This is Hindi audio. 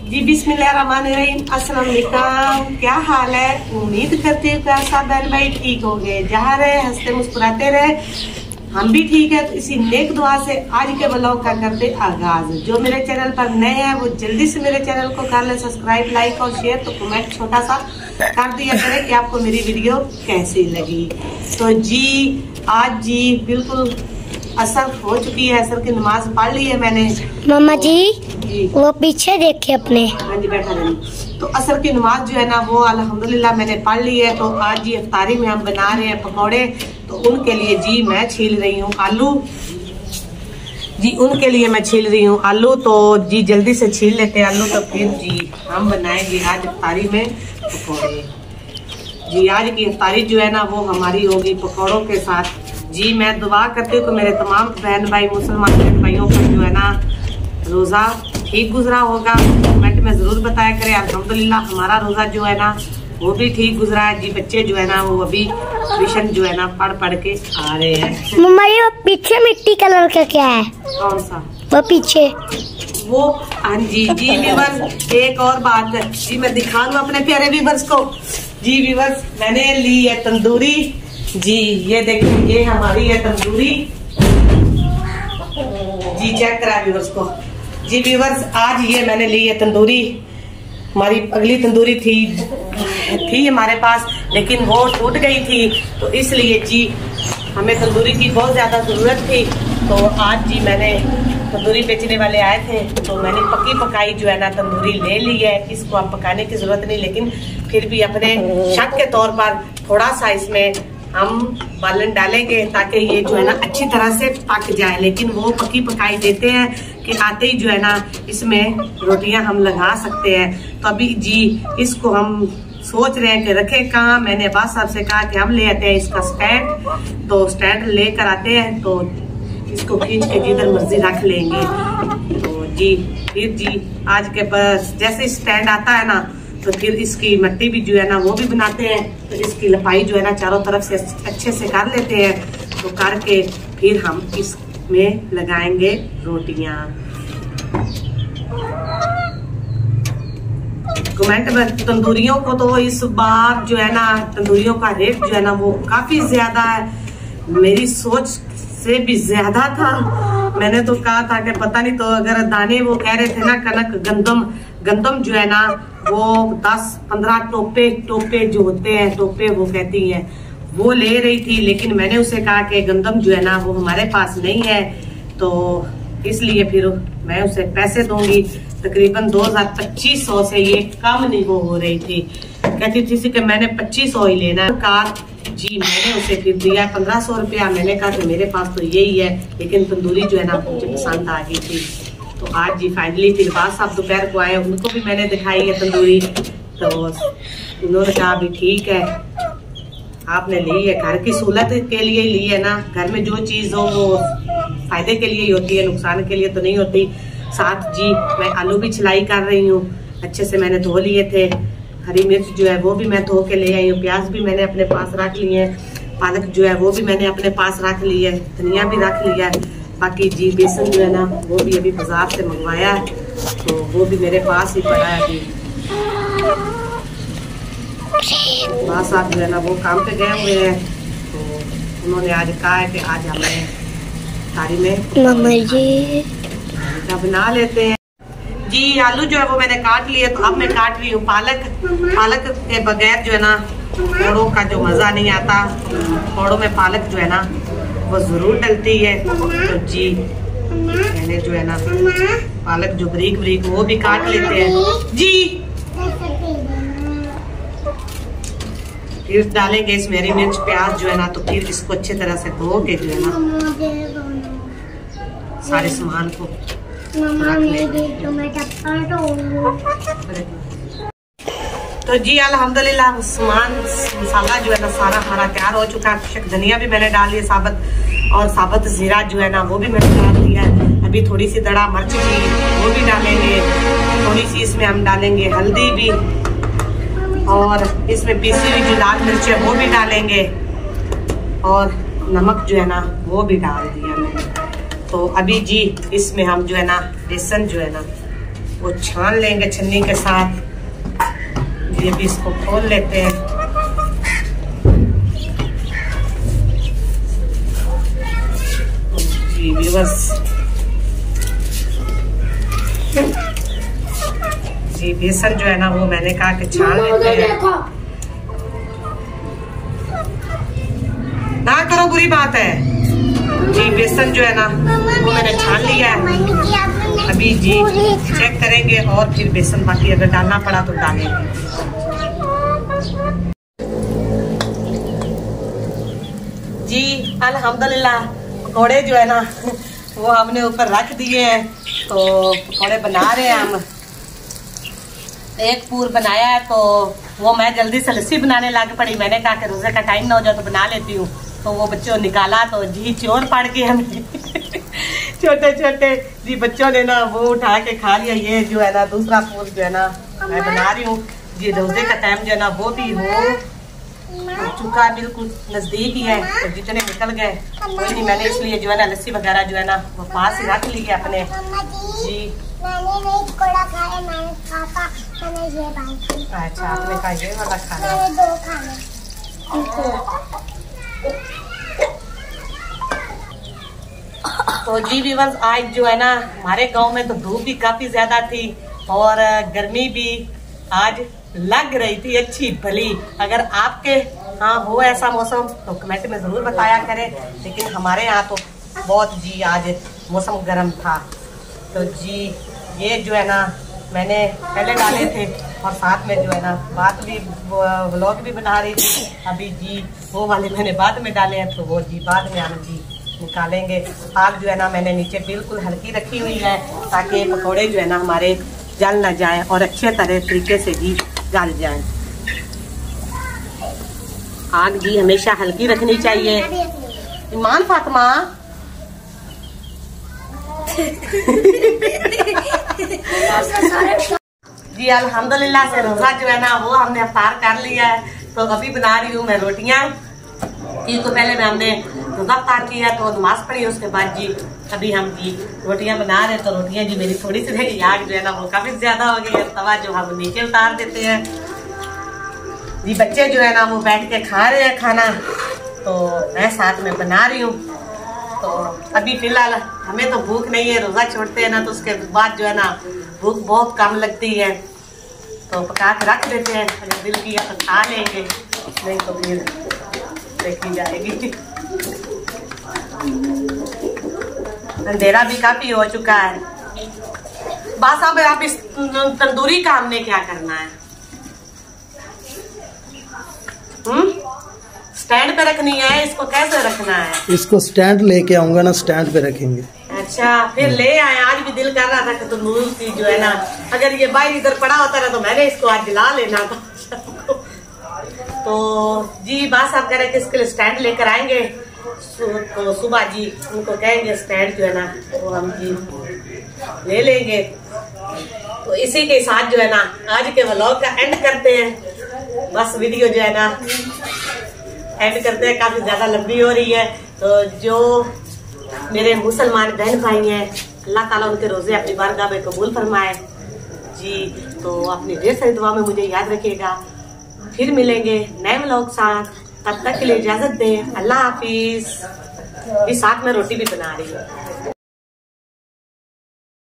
जी बिस्मिल्लाहिर्रहमानिर्रहीम, अस्सलाम वालेकुम। क्या हाल है? उम्मीद करते हैं कि सब बहन भाई ठीक हो गए, जहाँ रहे हंसते मुस्कुराते रहे, हम भी ठीक है। तो इसी नेक दुआ से आज के ब्लॉग का करते आगाज। जो मेरे चैनल पर नए हैं वो जल्दी से मेरे चैनल को कर ले सब्सक्राइब, लाइक और शेयर। तो कमेंट छोटा सा कर दिया करें कि आपको मेरी वीडियो कैसी लगी। तो जी आज जी बिल्कुल असर हो चुकी है, असर की नमाज पढ़ ली है मैंने। मामा जी वो पीछे देखे अपने। हाँ जी बैठा रही। तो असर की नमाज जो है ना वो अल्हम्दुलिल्लाह मैंने पढ़ ली है। तो आज जी इफ्तारी में हम बना रहे हैं पकौड़े। तो उनके लिए जी मैं छील रही हूँ आलू। जी उनके लिए मैं छील रही हूँ आलू। तो जी जल्दी से छील लेते हैं आलू। तो फिर जी हम बनाएंगे आज इफ्तारी में पकौड़े। जी आज की इफ्तारी जो है ना वो हमारी होगी पकौड़ों के साथ। जी मैं दुआ करती हूँ कि मेरे तमाम बहन भाई मुसलमान बहन भाइयों का जो है ना रोजा ठीक गुजरा होगा। कमेंट में जरूर बताया करें। अल्हम्दुलिल्लाह हमारा रोजा जो है ना वो भी ठीक गुजरा है। जी बच्चे जो है ना वो अभी ट्यूशन जो है ना पढ़ के आ रहे हैं। मम्मा ये वो पीछे मिट्टी कलर का क्या है? कौन सा? वो पीछे वो हाँ जी व्यूवर्स एक और बात है जी मैं दिखा लूं अपने प्यारे व्यूवर्स को। जी व्यूवर्स मैंने ली है तंदूरी। जी ये देखिए ये हमारी है तंदूरी। जी चेक करा व्यूवर्स को। जी व्यूवर्स आज ये मैंने ली है तंदूरी। हमारी अगली तंदूरी थी हमारे पास लेकिन वो टूट गई थी। तो इसलिए जी हमें तंदूरी की बहुत ज्यादा जरूरत थी। तो आज जी मैंने तंदूरी बेचने वाले आए थे तो मैंने पकी पकाई जो है ना तंदूरी ले ली है। इसको अब पकाने की जरूरत नहीं, लेकिन फिर भी अपने शक के तौर पर थोड़ा सा इसमें हम बालन डालेंगे ताकि ये जो है ना अच्छी तरह से पक जाए। लेकिन वो पकी पकाई देते हैं कि आते ही जो है ना इसमें रोटियां हम लगा सकते हैं। तो अभी जी इसको हम सोच रहे हैं कि रखें कहाँ। मैंने अब्बास साहब से कहा कि हम ले आते हैं इसका स्टैंड। तो स्टैंड लेकर आते हैं तो इसको खींच के जिधर मर्जी रख लेंगे। तो जी फिर जी आज के पास जैसे स्टैंड आता है ना तो फिर इसकी मट्टी भी जो है ना वो भी बनाते हैं। तो इसकी लपाई जो है ना चारों तरफ से अच्छे से कर लेते हैं। तो करके फिर हम इसमें लगाएंगे रोटियां। कमेंट में तंदूरियों को तो इस बार जो है ना तंदूरियों का रेट जो है ना वो काफी ज्यादा है। मेरी सोच से भी ज्यादा था। मैंने तो कहा था कि पता नहीं, तो अगर दाने वो कह रहे थे ना कनक गंदम जो है ना वो 10-15 टोपे जो होते हैं टोपे वो कहती है वो ले रही थी। लेकिन मैंने उसे कहा कि गंदम जो है ना वो हमारे पास नहीं है। तो इसलिए फिर मैं उसे पैसे दूंगी। तकरीबन 2500 से ये कम नहीं वो हो रही थी। कहती थी कि मैंने 2500 ही लेना कार। जी मैंने उसे फिर दिया 1500 रुपया। मैंने कहा कि मेरे पास तो यही है। लेकिन तंदूरी जो है ना मुझे पसंद आ गई थी। तो आज जी फाइनली फिर बाद साहब दोपहर को आए, उनको भी मैंने दिखाई है तंदूरी। तो उन्होंने कहा भी ठीक है आपने ली है, घर की सहूलत के लिए ली है ना। घर में जो चीज हो वो फायदे के लिए ही होती है, नुकसान के लिए तो नहीं होती। साथ जी मैं आलू भी छिलाई कर रही हूँ। अच्छे से मैंने धो लिए थे। हरी मिर्च जो है वो भी मैं धो के ले आई हूँ। प्याज भी मैंने अपने पास रख लिए हैं। पालक जो है वो भी मैंने अपने पास रख ली है। धनिया भी रख लिया है। बाकी जी बेसन जो है ना वो भी अभी बाजार से मंगवाया है। तो वो भी मेरे पास ही पड़ा है अभी। बस आप जो है ना वो काम पे गए हुए हैं। तो उन्होंने आज कहा है कि आज हमें थाली में बना लेते हैं। जी आलू जो है वो मैंने काट लिए। तो अब मैं काट रही हूँ पालक के बगैर जो है ना पकौड़ों का जो मजा नहीं आता। पकौड़ों में पालक जो है ना वो जरूर डलती है। तो जी मैंने जो है ना पालक जो बारीक वो भी काट लेते हैं। जी फिर डालेंगे इसमें हरी मिर्च प्याज जो है ना। तो फिर इसको अच्छे तरह से धो के जो है ना सारे सामान को रख लेंगे। तो जी अल्हम्दुलिल्लाह सामान मसाला जो है ना सारा हमारा तैयार हो चुका है। धनिया भी मैंने डाल लिया साबुत, और साबुत जीरा जो है ना वो भी मैंने डाल दिया है। अभी थोड़ी सी दड़ा मिर्च थी वो भी डालेंगे। थोड़ी सी इसमें हम डालेंगे हल्दी भी, और इसमें पीसी हुई जो लाल मिर्च है वो भी डालेंगे, और नमक जो है ना वो भी डाल दिया मैंने। तो अभी जी इसमें हम जो है ना बेसन जो है ना वो छान लेंगे छन्नी के साथ। ये भी इसको खोल लेते हैं। जी व्यूअर्स, जी बेसन जो है ना वो मैंने कहा कि छान लेते हैं। ना करो, बुरी बात है। जी बेसन जो है ना वो मैंने छान लिया है। अभी जी चेक करेंगे और फिर बेसन बाकी अगर डालना पड़ा तो डालेंगे। जी अल्हम्दुलिल्लाह पकौड़े जो है ना वो हमने ऊपर रख दिए हैं। तो पकौड़े बना रहे हैं हम। एक पूर बनाया है तो वो मैं जल्दी से लस्सी बनाने लग पड़ी। मैंने कहा कि रोजे का टाइम ना हो जाए तो बना लेती हूँ। तो वो बच्चों निकाला तो जी चोर पड़ के हमें छोटे छोटे जी बच्चों ने ना वो उठा के खा लिया। ये जो है ना दूसरा पूर जो है ना मैं बना रही हूँ। जी रोजे का टाइम जो है ना वो भी हो चुका, बिल्कुल नजदीक ही है। तो जितने निकल गए कोई नहीं, मैंने इसलिए जो है ना लस्सी वगैरह जो है ना वो पास ही रख ली है अपने। जी अच्छा, आपने कहा ये वाला खाना। तो जी व्यूअर्स, आज जो है ना हमारे गांव में तो धूप भी काफी ज्यादा थी और गर्मी भी आज लग रही थी अच्छी भली। अगर आपके यहाँ हो ऐसा मौसम तो कमेंट में जरूर बताया करें। लेकिन हमारे यहाँ तो बहुत जी आज मौसम गर्म था। तो जी ये जो है ना मैंने पहले डाले थे और साथ में जो है ना बात भी व्लॉग भी बना रही थी। अभी जी वो वाले मैंने बाद में डाले हैं तो वो जी बाद में हम जी निकालेंगे। आग जो है ना मैंने नीचे बिल्कुल हल्की रखी हुई है ताकि पकौड़े जो है ना हमारे जल ना जाए और अच्छे तरह तरीके से जी गल जाए। आग जी हमेशा हल्की रखनी चाहिए। ईमान फातिमा जी अल्हम्दुलिल्लाह से रोजा जो है ना वो हमने अफ्तार कर लिया है। तो अभी बना रही हूँ मैं रोटियां। जी तो पहले हमने रोजा अफ्तार किया तो नमाज पढ़ी, उसके बाद जी अभी हम जी रोटियां बना रहे हैं। तो रोटियां जी मेरी थोड़ी सी रही, आग जो है ना वो काफी ज्यादा हो गई है। तवा जो हम नीचे उतार देते हैं। जी बच्चे जो है ना वो बैठ के खा रहे हैं खाना, तो मैं साथ में बना रही हूँ। तो अभी फिलहाल हमें तो भूख नहीं है, रोजा छोड़ते हैं ना तो उसके बाद जो है ना भूख बहुत कम लगती है। तो पका के रख देते हैं, अगर दिल किया तो खा लेंगे, नहीं तो फिर देखी जाएगी। अंधेरा भी काफी हो चुका है। बस अब आप इस तंदूरी का हमने क्या करना है? स्टैंड पे रखनी है, इसको कैसे रखना है? इसको स्टैंड लेके आऊंगा ना, स्टैंड पे रखेंगे। अच्छा फिर ले आए। आज भी दिल कर रहा था कि तंदूर की जो है ना अगर ये बाहर इधर पड़ा होता ना तो मैंने इसको आज दिला लेना था। तो जी बात साहब कह रहे कि इसके लिए स्टैंड लेकर आएंगे। तो सुबह जी उनको कहेंगे स्टैंड जो है ना वो हम जी ले लेंगे। तो इसी के साथ जो है ना आज के व्लॉग का एंड करते हैं। बस वीडियो जो है ना एंड करते हैं, काफी ज्यादा लंबी हो रही है। तो जो मेरे मुसलमान बहन भाई हैं अल्लाह ताला उनके रोजे अपनी बारगाह में कबूल फरमाए जी। तो अपनी ढेर सारी दुआ में मुझे याद रखिएगा। फिर मिलेंगे नए व्लॉग साथ, तब तक के लिए इजाजत दें। अल्लाह हाफिज। भी साथ में रोटी भी बना रही हूँ।